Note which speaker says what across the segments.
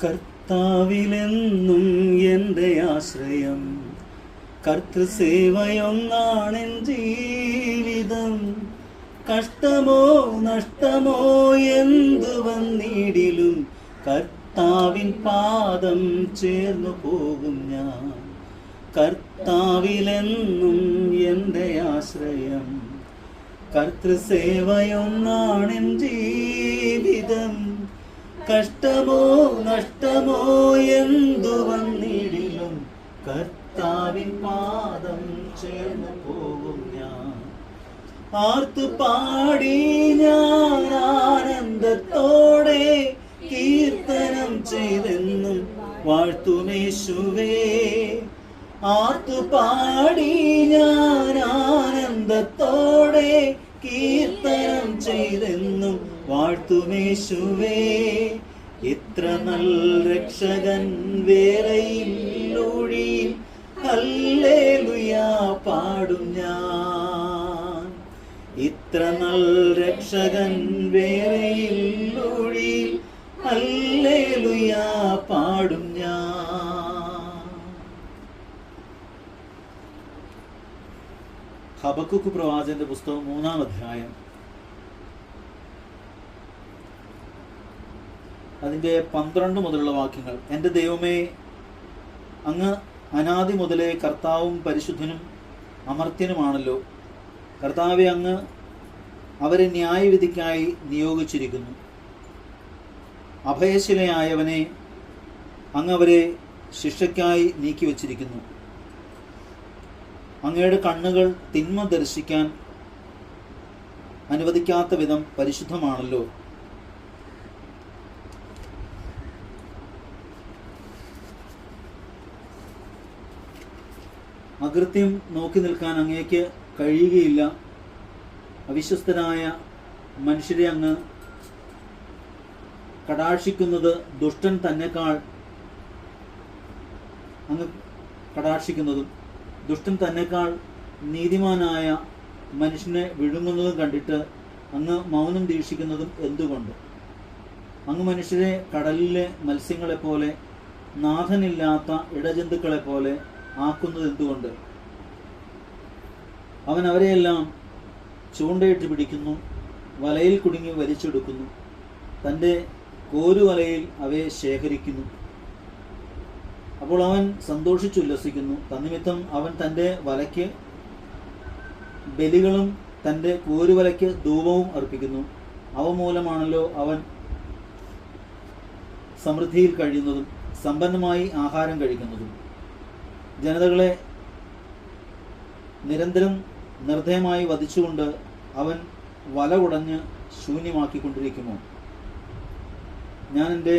Speaker 1: കർത്താവിലെന്നും എൻ്റെ ആശ്രയം, കർത്തൃസേവയൊന്നാണെൻ ജീവിതം. കഷ്ടമോ നഷ്ടമോ എന്തു വന്നിടിലും കർത്താവിൻ പാദം ചേർന്നു പോകും ഞാൻ. കർത്താവിലെന്നും എൻ്റെ ആശ്രയം, കർത്തൃസേവയൊന്നാണെൻ ജീവിതം. കഷ്ടമോ നഷ്ടമോ എന്തു വന്നിടിലും കർത്താവിൻ പാദം ചേർന്നു പോകും ഞാൻ. ആർത്തുപാടി ഞാൻ ആനന്ദത്തോടെ കീർത്തനം ചെയ്തെന്നും വാഴ്ത്തുമേശുവേ. ആർത്തുപാടി ഞാൻ ആനന്ദത്തോടെ കീർത്തനം ചെയ്തെന്നും വാഴ്ത്തുമേശുവേ. ഇത്ര നല്ല രക്ഷകൻ വേറെയില്ലൊഴിയിൽ ഹല്ലേലൂയാ പാടും ഞാൻ. ഇത്ര നല്ല രക്ഷകൻ വേറെയില്ലൊഴിയിൽ ഹല്ലേലൂയാ പാടും ഞാൻ. ഹബക്കൂക്ക് പ്രവാചകന്റെ പുസ്തകം 3-ാം അധ്യായം അതിൻ്റെ 12 മുതലുള്ള വാക്യങ്ങൾ. എൻ്റെ ദൈവമേ, അങ്ങ് അനാദി മുതലേ കർത്താവും പരിശുദ്ധനും അമർത്യനുമാണല്ലോ. കർത്താവെ, അങ്ങ് അവരെ ന്യായവിധിക്കായി നിയോഗിച്ചിരിക്കുന്നു. അഭയശിലയായവനെ അങ്ങ് അവരെ ശിക്ഷയ്ക്കായി നീക്കിവച്ചിരിക്കുന്നു. അങ്ങയുടെ കണ്ണുകൾ തിന്മ ദർശിക്കാൻ അനുവദിക്കാത്ത വിധം പരിശുദ്ധമാണല്ലോ. അകൃത്യം നോക്കി നിൽക്കാൻ അങ്ങേക്ക് കഴിയുകയില്ല. അവിശ്വസ്തനായ മനുഷ്യരെ അങ്ങ് കടാക്ഷിക്കുന്നത് ദുഷ്ടൻ തന്നെക്കാൾ അങ്ങ് കടാക്ഷിക്കുന്നതും ദുഷ്ടൻ തന്നെക്കാൾ നീതിമാനായ മനുഷ്യനെ വിഴുങ്ങുന്നതും കണ്ടിട്ട് അങ്ങ് മൗനം ദീക്ഷിക്കുന്നതും എന്തുകൊണ്ട്? അങ്ങ് മനുഷ്യരെ കടലിലെ മത്സ്യങ്ങളെപ്പോലെ നാഥനില്ലാത്ത ഇടജന്തുക്കളെപ്പോലെ ആക്കുന്നത് എന്തുകൊണ്ട്? അവൻ അവരെയെല്ലാം ചൂണ്ടയിട്ട് പിടിക്കുന്നു, വലയിൽ കുടുങ്ങി വലിച്ചെടുക്കുന്നു, തൻ്റെ കോരുവലയിൽ അവയെ ശേഖരിക്കുന്നു. അപ്പോൾ അവൻ സന്തോഷിച്ചുല്ലസിക്കുന്നു. തന്നിമിത്തം അവൻ തൻ്റെ വലയ്ക്ക് ബലികളും തൻ്റെ കോരുവലയ്ക്ക് ധൂപവും അർപ്പിക്കുന്നു. അവ മൂലമാണല്ലോ അവൻ സമൃദ്ധിയിൽ കഴിയുന്നതും സമ്പന്നമായി ആഹാരം കഴിക്കുന്നതും. ജനതകളെ നിരന്തരം നിർദ്ധയമായി വധിച്ചുകൊണ്ട് അവൻ വല കുടഞ്ഞ് ശൂന്യമാക്കിക്കൊണ്ടിരിക്കുമോ? ഞാൻ എൻ്റെ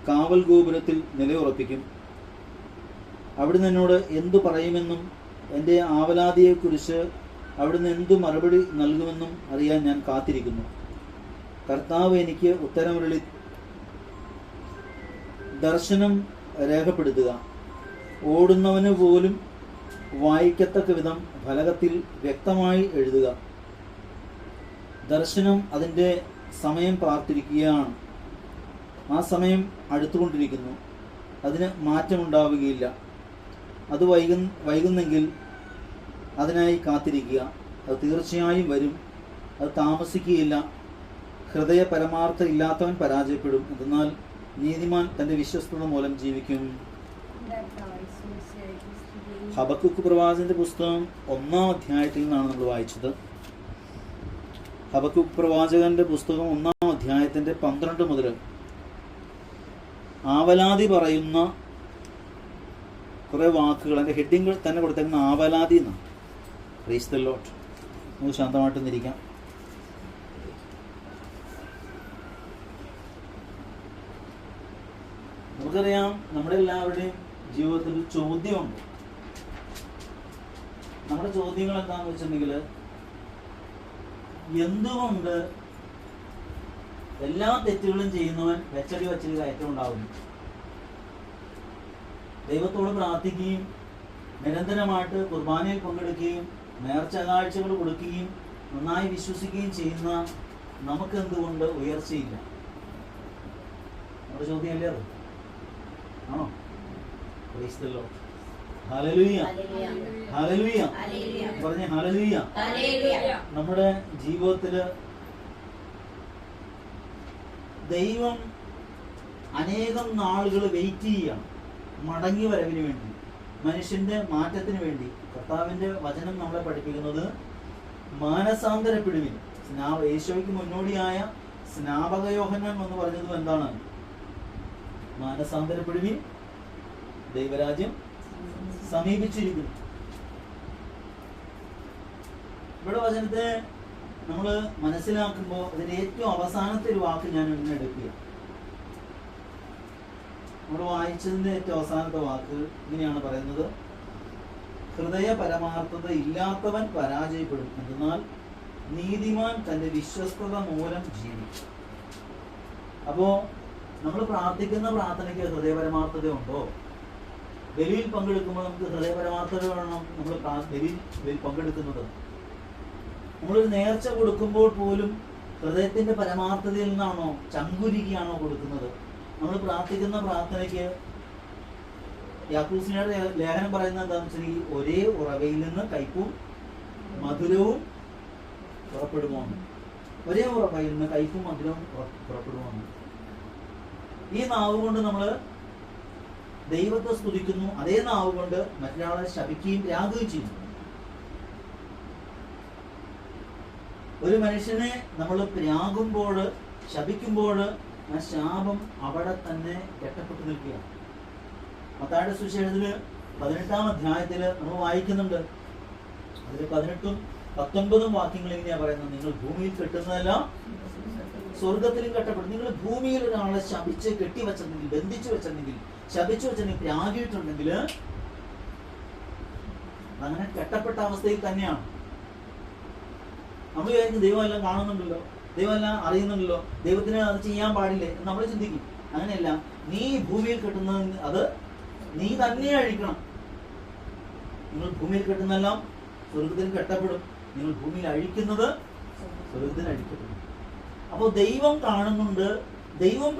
Speaker 1: കാവൽ ഗോപുരത്തിൽ നിലയുറപ്പിക്കും. അവിടുന്ന് എന്നോട് എന്തു പറയുമെന്നും എൻ്റെ ആവലാതിയെക്കുറിച്ച് അവിടുന്ന് എന്തു മറുപടി നൽകുമെന്നും അറിയാൻ ഞാൻ കാത്തിരിക്കുന്നു. കർത്താവ് എനിക്ക് ഉത്തരമരുളി ദർശനം രേഖപ്പെടുത്തുക. ഓടുന്നവന് പോലും വായിക്കത്തക്ക വിധം ഫലകത്തിൽ വ്യക്തമായി എഴുതുക. ദർശനം അതിൻ്റെ സമയം പ്രാർത്ഥിക്കുകയാണ്. ആ സമയം അടുത്തുകൊണ്ടിരിക്കുന്നു. അതിന് മാറ്റമുണ്ടാവുകയില്ല. അത് വൈകുന്നെങ്കിൽ അതിനായി കാത്തിരിക്കുക. അത് തീർച്ചയായും വരും. അത് താമസിക്കുകയില്ല. ഹൃദയ പരമാർത്ഥ ഇല്ലാത്തവൻ പരാജയപ്പെടും. എന്നാൽ നീതിമാൻ തൻ്റെ വിശ്വസ്തത മൂലം ജീവിക്കും. ഹബക്കൂക്ക് പ്രവാചകന്റെ പുസ്തകം 1-ാം അധ്യായത്തിൽ നിന്നാണ് നമ്മൾ വായിച്ചത്. ഹബക്കൂക്ക് പ്രവാചകന്റെ പുസ്തകം 1-ാം അധ്യായത്തിൻ്റെ 12 മുതൽ ആവലാതി പറയുന്ന കുറേ വാക്കുകൾ, എൻ്റെ ഹെഡിങ് തന്നെ കൊടുത്തേക്കുന്ന ആവലാതി എന്നാണ്. Praise the Lord. നമുക്ക് ശാന്തമായിട്ട് നിന്നിരിക്കാം. നമുക്കറിയാം, നമ്മുടെ എല്ലാവരുടെയും ജീവിതത്തിൽ ചോദ്യമുണ്ട്. നമ്മുടെ ചോദ്യങ്ങൾ എന്താണെന്ന് വെച്ചിട്ടുണ്ടെങ്കിൽ, എന്തുകൊണ്ട് എല്ലാ തെറ്റുകളും ചെയ്യുന്നവൻ വെച്ചടി കയറ്റം ഉണ്ടാകുന്നു? ദൈവത്തോട് പ്രാർത്ഥിക്കുകയും നിരന്തരമായിട്ട് കുർബാനയിൽ പങ്കെടുക്കുകയും നേർച്ച കാഴ്ചകൾ കൊടുക്കുകയും നന്നായി വിശ്വസിക്കുകയും ചെയ്യുന്ന നമുക്കെന്തുകൊണ്ട് ഉയർച്ചയില്ല? നമ്മുടെ ചോദ്യമല്ലേ അത്? ആണോ? Praise the Lord. Hallelujah, hallelujah. പറഞ്ഞേ ഹല്ലേലൂയ. നമ്മുടെ ജീവിതത്തില് ദൈവം അനേകം നാളുകൾ വെയിറ്റ് ചെയ്യണം മടങ്ങി വരവിന് വേണ്ടി, മനുഷ്യന്റെ മാറ്റത്തിന് വേണ്ടി. കർത്താവിന്റെ വചനം നമ്മളെ പഠിപ്പിക്കുന്നത് മാനസാന്തരപ്പെടുവിൻ. യേശോയ്ക്ക് മുന്നോടിയായ സ്നാപക യോഹന്നാൻ എന്ന് പറഞ്ഞതും എന്താണ്? മാനസാന്തരപ്പെടുവിൻ, ദൈവരാജ്യം സമീപിച്ചിരിക്കുന്നു. ഇവിടെ വചനത്തെ നമ്മൾ മനസ്സിലാക്കുമ്പോൾ അതിന്റെ ഏറ്റവും അവസാനത്തെ ഒരു വാക്ക് ഞാൻ ഇന്ന് എടുക്കുക. നമ്മൾ വായിച്ചതിന്റെ ഏറ്റവും അവസാനത്തെ വാക്ക് ഇങ്ങനെയാണ് പറയുന്നത്: ഹൃദയ പരമാർത്ഥത ഇല്ലാത്തവൻ പരാജയപ്പെടും, എന്നാൽ നീതിമാൻ തന്റെ വിശ്വസ്തത മൂലം ജീവിക്കും. അപ്പോ നമ്മൾ പ്രാർത്ഥിക്കുന്ന പ്രാർത്ഥനയ്ക്ക് ഹൃദയപരമാർത്ഥത ഉണ്ടോ? ബലിയിൽ പങ്കെടുക്കുമ്പോൾ നമുക്ക് ഹൃദയപരമാർത്ഥത വേണം. നമ്മൾ ബലിയിൽ പങ്കെടുക്കുന്നത്, നമ്മളൊരു നേർച്ച കൊടുക്കുമ്പോൾ പോലും ഹൃദയത്തിന്റെ പരമാർത്ഥതയിൽ നിന്നാണോ, ചങ്കുരുകിയാണോ കൊടുക്കുന്നത്? നമ്മൾ പ്രാർത്ഥിക്കുന്ന പ്രാർത്ഥനയ്ക്ക് യാക്കോബിന്റെ ലേഖനം പറയുന്നത് എന്താണെന്ന് വെച്ചിട്ടുണ്ടെങ്കിൽ ഒരേ ഉറവയിൽ നിന്ന് കയ്പും മധുരവും പുറപ്പെടുമോ? ഒരേ ഉറവയിൽ നിന്ന് കയ്പും മധുരവും പുറപ്പെടുമോ? ഈ നാവ് കൊണ്ട് നമ്മൾ ദൈവത്തെ സ്തുതിക്കുന്നു, അതേ നാവ് കൊണ്ട് മറ്റൊരാളെ ശപിക്കുകയും രാഗുകയും ചെയ്യുന്നു. ഒരു മനുഷ്യനെ നമ്മൾ രാഗുമ്പോൾ, ശപിക്കുമ്പോൾ ആ ശാപം അവിടെ തന്നെ കെട്ടപ്പെട്ടു നിൽക്കുകയാണ്. മത്തായിയുടെ സുവിശേഷത്തില് 18-ാം അധ്യായത്തില് നമ്മൾ വായിക്കുന്നുണ്ട്. അതിൽ 18ഉം 19ഉം വാക്യങ്ങൾ എങ്ങനെയാ പറയുന്നത്? നിങ്ങൾ ഭൂമിയിൽ കെട്ടുന്നതെല്ലാം സ്വർഗത്തിലും കെട്ടപ്പെടും. നിങ്ങൾ ഭൂമിയിൽ ഒരാളെ ശപിച്ച് കെട്ടിവെച്ചെങ്കിൽ, ബന്ധിച്ചു വെച്ചെങ്കിൽ, ശപിച്ചു വെച്ചെങ്കിൽ, രാഗിയിട്ടുണ്ടെങ്കിൽ അങ്ങനെ കെട്ടപ്പെട്ട അവസ്ഥയിൽ തന്നെയാണ്. നമ്മൾ വിചാരിക്കും ദൈവം എല്ലാം കാണുന്നുണ്ടല്ലോ, ദൈവം എല്ലാം അറിയുന്നുണ്ടല്ലോ, ദൈവത്തിന് അത് ചെയ്യാൻ പാടില്ലേ എന്ന് നമ്മൾ ചിന്തിക്കും. അങ്ങനെയല്ല. നീ ഭൂമിയിൽ കെട്ടുന്നത് അത് നീ തന്നെ അഴിക്കണം. നിങ്ങൾ ഭൂമിയിൽ കെട്ടുന്നതെല്ലാം സ്വർഗത്തിൽ കെട്ടപ്പെടും, നിങ്ങൾ ഭൂമിയിൽ അഴിക്കുന്നത് സ്വർഗത്തിൽ അഴിക്കപ്പെടും. അപ്പോൾ ദൈവം കാണുന്നുണ്ട്, ദൈവം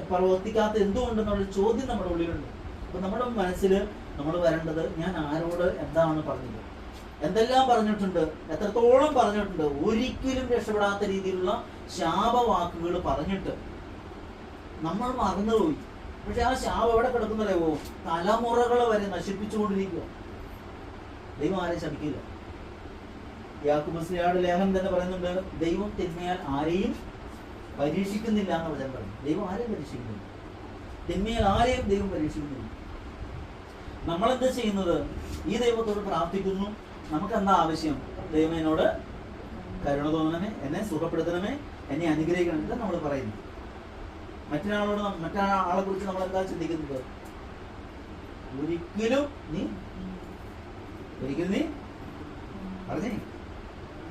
Speaker 1: പ്രവർത്തിക്കാത്ത എന്തുകൊണ്ടെന്നുള്ള ചോദ്യം നമ്മുടെ ഉള്ളിലുണ്ട്. അപ്പൊ നമ്മുടെ മനസ്സിൽ നമ്മൾ വരേണ്ടത്, ഞാൻ ആരോട് എന്താണ് പറഞ്ഞത്, എന്തെല്ലാം പറഞ്ഞിട്ടുണ്ട്, എത്രത്തോളം പറഞ്ഞിട്ടുണ്ട്. ഒരിക്കലും രക്ഷപ്പെടാത്ത രീതിയിലുള്ള ശാപവാക്കുകൾ പറഞ്ഞിട്ട് നമ്മൾ മറന്നുപോയി. പക്ഷെ ആ ശാപം എവിടെ കിടക്കുന്നറിയോ? തലമുറകൾ വരെ നശിപ്പിച്ചുകൊണ്ടിരിക്കുക. ദൈവം ആരെയും ശപിക്കില്ല. യാക്കോബിന്റെ ലേഖനം തന്നെ പറയുന്നുണ്ട്, ദൈവം തിന്മയാൽ ആരെയും പരീക്ഷിക്കുന്നില്ല എന്ന് വചനം പറയും. ദൈവം ആരെയും പരീക്ഷിക്കുന്നില്ല, തിന്മയാൽ ആരെയും ദൈവം പരീക്ഷിക്കുന്നില്ല. നമ്മളെന്താ ചെയ്യുന്നത്? ഈ ദൈവത്തോട് പ്രാർത്ഥിക്കുന്നു. നമുക്ക് എന്താ ആവശ്യം? ദൈവം എന്നോട് കരുണ തോന്നണമേ, എന്നെ സുഖപ്പെടുത്തണമേ, എന്നെ അനുഗ്രഹിക്കണം, ഇതാ നമ്മൾ പറയുന്നു. മറ്റൊരാളെ കുറിച്ച് നമ്മൾ എന്താ ചിന്തിക്കുന്നത്? ഒരിക്കലും നീ പറഞ്ഞേ,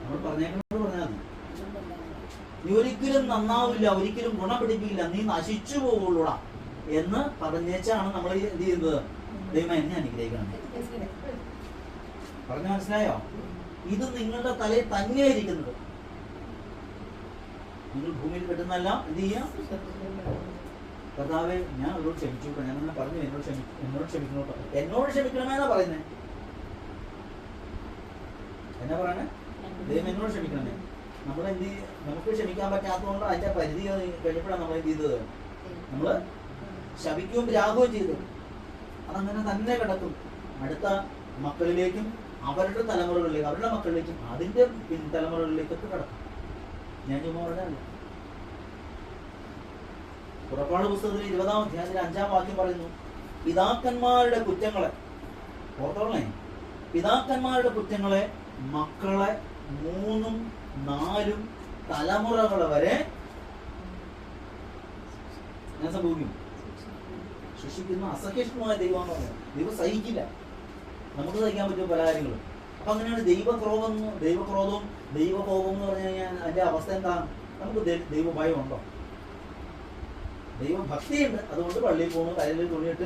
Speaker 1: നമ്മൾ പറഞ്ഞേക്കുന്നത് പറഞ്ഞാൽ മതി. നീ ഒരിക്കലും നന്നാവില്ല, ഒരിക്കലും ഗുണം പിടിപ്പിക്കില്ല, നീ നശിച്ചു പോകുള്ളൂടാ എന്ന് പറഞ്ഞേച്ചാണ് നമ്മൾ എന്ത് ചെയ്യുന്നത്? ദൈവം എന്നെ അനുഗ്രഹിക്കണം. പറഞ്ഞ മനസ്സിലായോ? ഇത് നിങ്ങളുടെ തലയിൽ തന്നെയായിരിക്കുന്നത്. നിങ്ങൾ ഭൂമിയിൽ കെട്ടുന്നല്ല എന്ത് ചെയ്യാം? കർത്താവേ, ഞാൻ അവരോട് ക്ഷമിച്ചു, ഞാൻ അങ്ങനെ പറഞ്ഞു, എന്നോട് ക്ഷമിക്കണോട്ടോ. എന്നോട് ക്ഷമിക്കണമെന്നാ പറയുന്നേ. എന്നാ പറയണേ? ദൈവം എന്നോട് ക്ഷമിക്കണമേ. നമ്മളെന്ത്, നമുക്ക് ക്ഷമിക്കാൻ പറ്റാത്തതുകൊണ്ട് അതിന്റെ പരിധി കഴിഞ്ഞപ്പോഴാണ് നമ്മൾ എന്ത് ചെയ്തത്? നമ്മള് ശപിക്കുകയും രാഗവും ചെയ്തത്. അതങ്ങനെ തന്നെ കിടക്കും. അടുത്ത മക്കളിലേക്കും അവരുടെ തലമുറകളിലേക്കും അവരുടെ മക്കളിലേക്കും അതിന്റെ പിൻതലമുറകളിലേക്കൊക്കെ കിടക്കും. ഞാൻ ചുമ്മാ പറഞ്ഞല്ല. പുറപ്പാട് പുസ്തകത്തിൽ 20-ാം അധ്യായത്തിൽ 5-ാം വാക്യം പറയുന്നു, പിതാക്കന്മാരുടെ കുറ്റങ്ങളെ ഓർത്തോളേ, പിതാക്കന്മാരുടെ കുറ്റങ്ങളെ മക്കളെ 3ഉം 4ഉം തലമുറകൾ വരെ ഞാൻ സംഭവിക്കും. ശിക്ഷിക്കുന്ന അസഹിഷ്ണുമായ ദൈവമാണെന്ന് പറഞ്ഞു. ദൈവം സഹിക്കില്ല. നമുക്ക് സഹിക്കാൻ പറ്റും പല കാര്യങ്ങളും. അപ്പൊ അങ്ങനെയാണ് ദൈവക്രോധവും ദൈവകോപം എന്ന് പറഞ്ഞു കഴിഞ്ഞാൽ അതിന്റെ അവസ്ഥ എന്താ? നമുക്ക് ദൈവഭയം ഉണ്ടോ? ദൈവഭക്തിയുണ്ട്, അതുകൊണ്ട് പള്ളിയിൽ പോകുന്നു, കയ്യിൽ തുണിയിട്ട്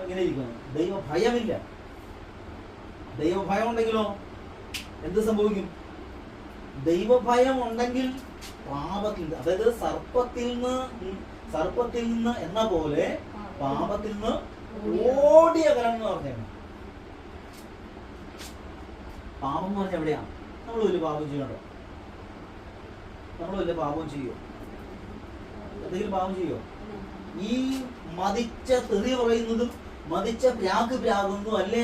Speaker 1: ഇങ്ങനെ ഇരിക്കുന്നു. ദൈവഭയമില്ല. ദൈവഭയം ഉണ്ടെങ്കിലോ എന്ത് സംഭവിക്കും? ദൈവഭയം ഉണ്ടെങ്കിൽ പാപത്തിൽ, അതായത് സർപ്പത്തിൽ നിന്ന് എന്ന പോലെ പാപത്തിൽ നിന്ന് ഓടി അകലണം എന്ന് പറഞ്ഞേക്കണം. പാപം എന്ന് പറഞ്ഞാൽ എവിടെയാണ്? നമ്മൾ വലിയ പാപം ചെയ്യണ്ടോ? നമ്മൾ വലിയ പാപം ചെയ്യോ? എന്തെങ്കിലും പാപം ചെയ്യോ? ഈ മതിച്ച തെറി പറയുന്നതും മതിച്ച പ്രാകുന്നതും അല്ലേ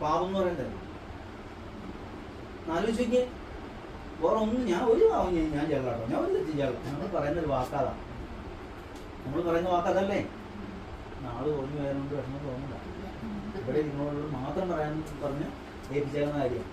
Speaker 1: പാപം എന്ന് പറയുന്നത്? ആലോചിക്കേ. വേറെ ഒന്നും ഞാൻ ഒരു പാവം ഞാൻ ചെയ്യലാട്ടോ, ഞാൻ ഒരു തെറ്റും ചെയ്യല. നമ്മൾ പറയുന്നൊരു വാക്കാതാ, നമ്മൾ പറയുന്ന വാക്കതല്ലേ. നാള് കുറഞ്ഞു പോയതുകൊണ്ട് വിഷമം തോന്നില്ല. ഇവിടെ നിങ്ങളോട് മാത്രം പറഞ്ഞ് ഏൽപ്പിച്ചേക്കുന്ന കാര്യം.